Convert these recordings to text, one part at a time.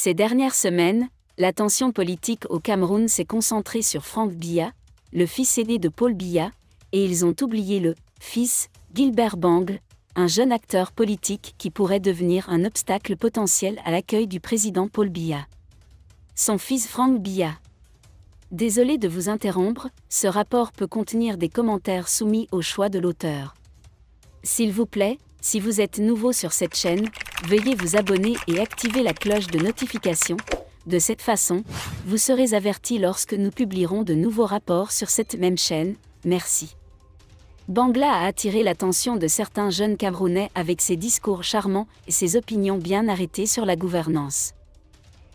Ces dernières semaines, l'attention politique au Cameroun s'est concentrée sur Frank Biya, le fils aîné de Paul Biya, et ils ont oublié le fils, Gilbert Bangle, un jeune acteur politique qui pourrait devenir un obstacle potentiel à l'accueil du président Paul Biya. Son fils Frank Biya. Désolé de vous interrompre, ce rapport peut contenir des commentaires soumis au choix de l'auteur. S'il vous plaît, si vous êtes nouveau sur cette chaîne, veuillez vous abonner et activer la cloche de notification. De cette façon, vous serez averti lorsque nous publierons de nouveaux rapports sur cette même chaîne. Merci. Bangla a attiré l'attention de certains jeunes Camerounais avec ses discours charmants et ses opinions bien arrêtées sur la gouvernance.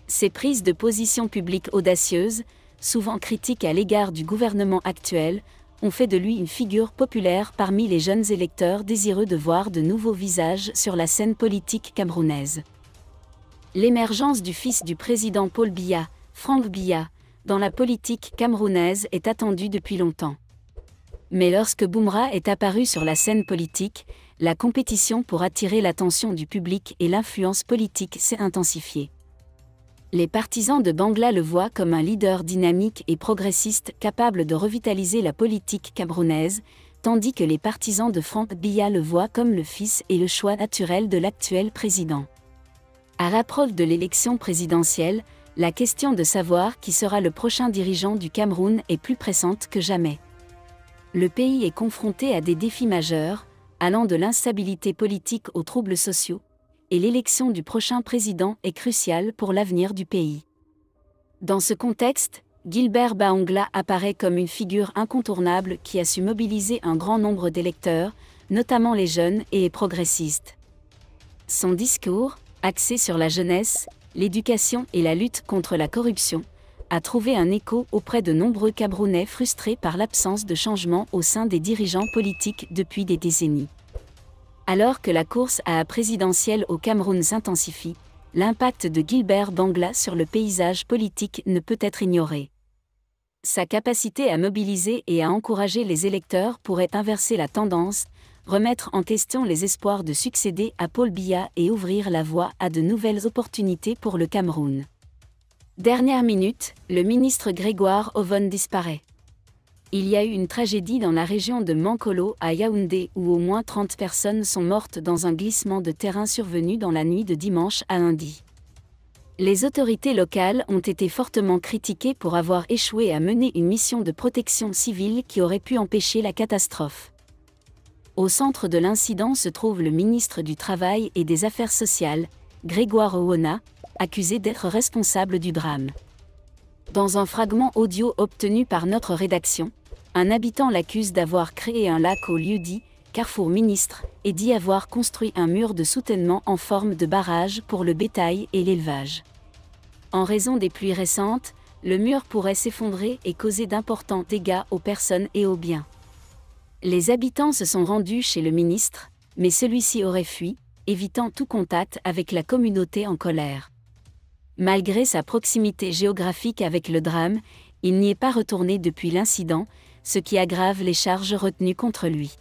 Ses prises de position publiques audacieuses, souvent critiques à l'égard du gouvernement actuel, ont fait de lui une figure populaire parmi les jeunes électeurs désireux de voir de nouveaux visages sur la scène politique camerounaise. L'émergence du fils du président Paul Biya, Frank Biya, dans la politique camerounaise est attendue depuis longtemps. Mais lorsque Boumra est apparu sur la scène politique, la compétition pour attirer l'attention du public et l'influence politique s'est intensifiée. Les partisans de Bangla le voient comme un leader dynamique et progressiste capable de revitaliser la politique camerounaise, tandis que les partisans de Frank Biya le voient comme le fils et le choix naturel de l'actuel président. À l'approche de l'élection présidentielle, la question de savoir qui sera le prochain dirigeant du Cameroun est plus pressante que jamais. Le pays est confronté à des défis majeurs, allant de l'instabilité politique aux troubles sociaux, et l'élection du prochain président est cruciale pour l'avenir du pays. Dans ce contexte, Gilbert Bangla apparaît comme une figure incontournable qui a su mobiliser un grand nombre d'électeurs, notamment les jeunes et les progressistes. Son discours, axé sur la jeunesse, l'éducation et la lutte contre la corruption, a trouvé un écho auprès de nombreux Camerounais frustrés par l'absence de changement au sein des dirigeants politiques depuis des décennies. Alors que la course à la présidentielle au Cameroun s'intensifie, l'impact de Gilbert Bangla sur le paysage politique ne peut être ignoré. Sa capacité à mobiliser et à encourager les électeurs pourrait inverser la tendance, remettre en question les espoirs de succéder à Paul Biya et ouvrir la voie à de nouvelles opportunités pour le Cameroun. Dernière minute, le ministre Grégoire Ovon disparaît. Il y a eu une tragédie dans la région de Mankolo à Yaoundé où au moins 30 personnes sont mortes dans un glissement de terrain survenu dans la nuit de dimanche à lundi. Les autorités locales ont été fortement critiquées pour avoir échoué à mener une mission de protection civile qui aurait pu empêcher la catastrophe. Au centre de l'incident se trouve le ministre du Travail et des Affaires sociales, Grégoire Owona, accusé d'être responsable du drame. Dans un fragment audio obtenu par notre rédaction, un habitant l'accuse d'avoir créé un lac au lieu-dit Carrefour Ministre et d'y avoir construit un mur de soutènement en forme de barrage pour le bétail et l'élevage. En raison des pluies récentes, le mur pourrait s'effondrer et causer d'importants dégâts aux personnes et aux biens. Les habitants se sont rendus chez le ministre, mais celui-ci aurait fui, évitant tout contact avec la communauté en colère. Malgré sa proximité géographique avec le drame, il n'y est pas retourné depuis l'incident, ce qui aggrave les charges retenues contre lui.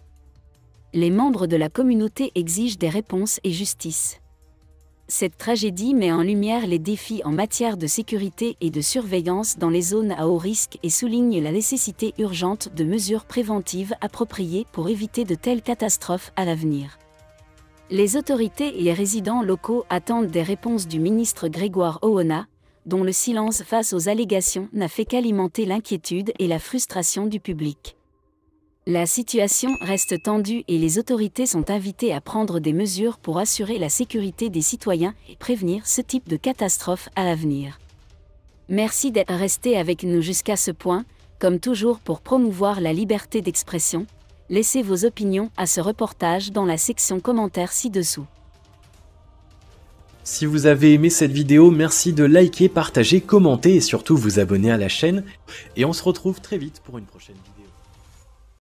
Les membres de la communauté exigent des réponses et justice. Cette tragédie met en lumière les défis en matière de sécurité et de surveillance dans les zones à haut risque et souligne la nécessité urgente de mesures préventives appropriées pour éviter de telles catastrophes à l'avenir. Les autorités et les résidents locaux attendent des réponses du ministre Grégoire Owona, dont le silence face aux allégations n'a fait qu'alimenter l'inquiétude et la frustration du public. La situation reste tendue et les autorités sont invitées à prendre des mesures pour assurer la sécurité des citoyens et prévenir ce type de catastrophe à l'avenir. Merci d'être resté avec nous jusqu'à ce point, comme toujours pour promouvoir la liberté d'expression. Laissez vos opinions à ce reportage dans la section commentaires ci-dessous. Si vous avez aimé cette vidéo, merci de liker, partager, commenter et surtout vous abonner à la chaîne. Et on se retrouve très vite pour une prochaine vidéo.